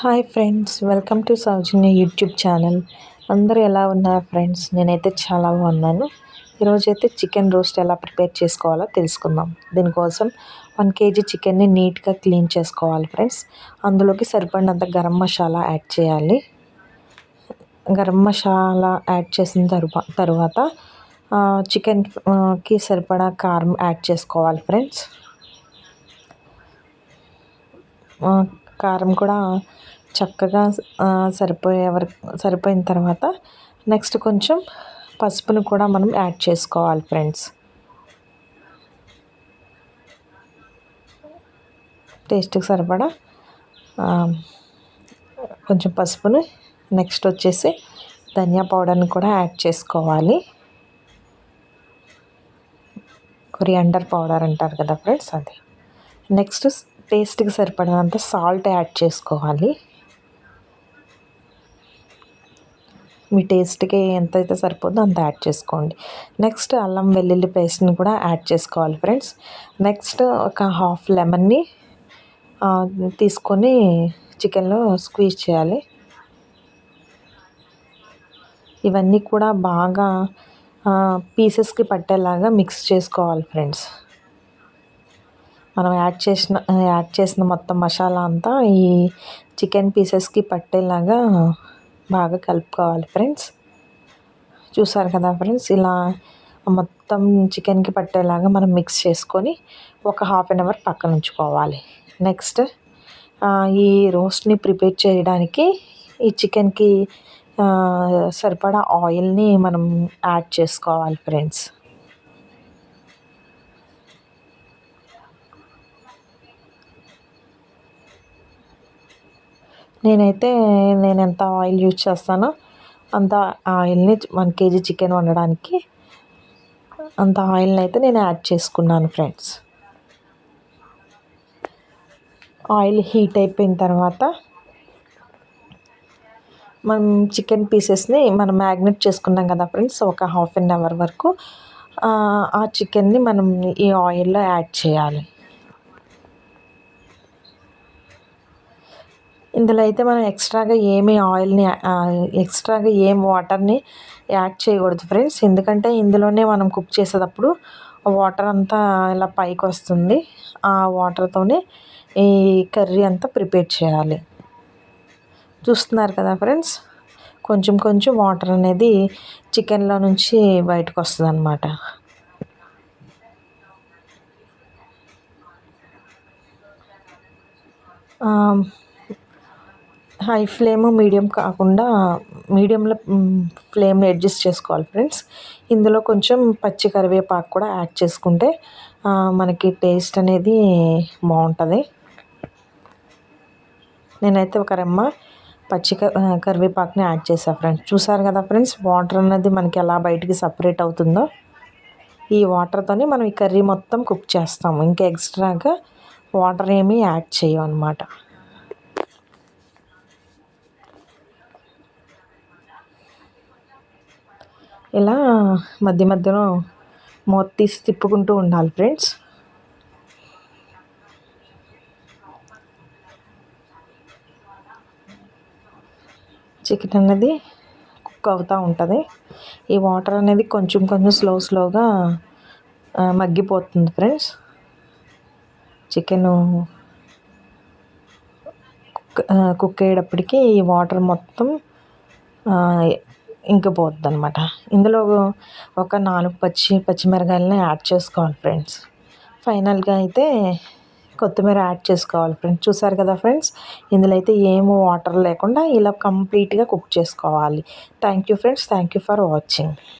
Hi friends, welcome to Soujanya YouTube channel. అందరూ ఎలా ఉన్నారు ఫ్రెండ్స్? నేనైతే చాలా బాగున్నాను. ఈరోజైతే చికెన్ రోస్ట్ ఎలా ప్రిపేర్ చేసుకోవాలో తెలుసుకుందాం. దీనికోసం 1 kg చికెన్ని నీట్గా క్లీన్ చేసుకోవాలి ఫ్రెండ్స్. అందులోకి సరిపడినంత గరం మసాలా యాడ్ చేయాలి. గరం మసాలా యాడ్ చేసిన తర్వాత చికెన్కి సరిపడా కారం యాడ్ చేసుకోవాలి ఫ్రెండ్స్. కారం కూడా చక్కగా సరిపోయిన తర్వాత నెక్స్ట్ కొంచెం పసుపును కూడా మనం యాడ్ చేసుకోవాలి ఫ్రెండ్స్. టేస్ట్కి సరిపడా కొంచెం పసుపును, నెక్స్ట్ వచ్చేసి ధనియా పౌడర్ని కూడా యాడ్ చేసుకోవాలి. కొరియాండర్ పౌడర్ అంటారు కదా ఫ్రెండ్స్, అది. నెక్స్ట్ టేస్ట్కి సరిపడినంత సాల్ట్ యాడ్ చేసుకోవాలి. మీ టేస్ట్కి ఎంతైతే సరిపోద్దో అంత యాడ్ చేసుకోండి. నెక్స్ట్ అల్లం వెల్లుల్లి పేస్ట్ని కూడా యాడ్ చేసుకోవాలి ఫ్రెండ్స్. నెక్స్ట్ ఒక హాఫ్ లెమన్ని తీసుకొని చికెన్లో స్క్వీజ్ చేయాలి. ఇవన్నీ కూడా బాగా పీసెస్కి పట్టేలాగా మిక్స్ చేసుకోవాలి ఫ్రెండ్స్. మనం యాడ్ చేసిన మొత్తం మసాలా అంతా ఈ చికెన్ పీసెస్కి పట్టేలాగా బాగా కలుపుకోవాలి ఫ్రెండ్స్. చూసారు కదా ఫ్రెండ్స్, ఇలా మొత్తం చికెన్కి పట్టేలాగా మనం మిక్స్ చేసుకొని ఒక హాఫ్ అన్ అవర్ పక్కన ఉంచుకోవాలి. నెక్స్ట్ ఈ రోస్ట్ని ప్రిపేర్ చేయడానికి ఈ చికెన్కి సరిపడా ఆయిల్ని మనం యాడ్ చేసుకోవాలి ఫ్రెండ్స్. నేను ఎంత ఆయిల్ యూజ్ చేస్తానో అంత ఆయిల్ని 1 kg చికెన్ వండడానికి అంత ఆయిల్ని అయితే నేను యాడ్ చేసుకున్నాను ఫ్రెండ్స్. ఆయిల్ హీట్ అయిపోయిన తర్వాత మనం చికెన్ పీసెస్ని మనం మ్యాగ్నేట్ చేసుకున్నాం కదా ఫ్రెండ్స్, ఒక హాఫ్ అన్ అవర్ వరకు ఆ చికెన్ని మనం ఈ ఆయిల్లో యాడ్ చేయాలి. ఇందులో అయితే మనం ఎక్స్ట్రాగా ఏం వాటర్ని యాడ్ చేయకూడదు ఫ్రెండ్స్. ఎందుకంటే ఇందులోనే మనం కుక్ చేసేటప్పుడు వాటర్ అంతా ఇలా పైకి వస్తుంది. ఆ వాటర్తోనే ఈ కర్రీ అంతా ప్రిపేర్ చేయాలి. చూస్తున్నారు కదా ఫ్రెండ్స్, కొంచెం కొంచెం వాటర్ అనేది చికెన్లో నుంచి బయటకు వస్తుంది అన్నమాట. హై ఫ్లేమ్ మీడియం కాకుండా మీడియంలో ఫ్లేమ్ అడ్జస్ట్ చేసుకోవాలి ఫ్రెండ్స్. ఇందులో కొంచెం పచ్చి కరివేపాకు కూడా యాడ్ చేసుకుంటే మనకి టేస్ట్ అనేది బాగుంటుంది. నేనైతే ఒక రెమ్మ కరివేపాకుని యాడ్ చేశాను ఫ్రెండ్స్. చూసారు కదా ఫ్రెండ్స్, వాటర్ అనేది మనకి ఎలా బయటికి సపరేట్ అవుతుందో. ఈ వాటర్తోనే మనం ఈ కర్రీ మొత్తం కుక్ చేస్తాము. ఇంకా ఎక్స్ట్రాగా వాటర్ ఏమీ యాడ్ చేయం అన్నమాట. ఇలా మధ్య మధ్యలో మూత తీసి తిప్పుకుంటూ ఉండాలి ఫ్రెండ్స్. చికెన్ అనేది కుక్ అవుతూ ఉంటుంది. ఈ వాటర్ అనేది కొంచెం కొంచెం స్లోగా మగ్గిపోతుంది ఫ్రెండ్స్. చికెను కుక్ అయ్యేటప్పటికి ఈ వాటర్ మొత్తం ఇంకిపోద్ది అనమాట. ఇందులో ఒక 4 పచ్చిమిరకాయలని యాడ్ చేసుకోవాలి ఫ్రెండ్స్. ఫైనల్గా అయితే కొత్తిమీర యాడ్ చేసుకోవాలి ఫ్రెండ్స్. చూసారు కదా ఫ్రెండ్స్, ఇందులో అయితే ఏమో వాటర్ లేకుండా ఇలా కంప్లీట్గా కుక్ చేసుకోవాలి. Thank you friends, thank you for watching.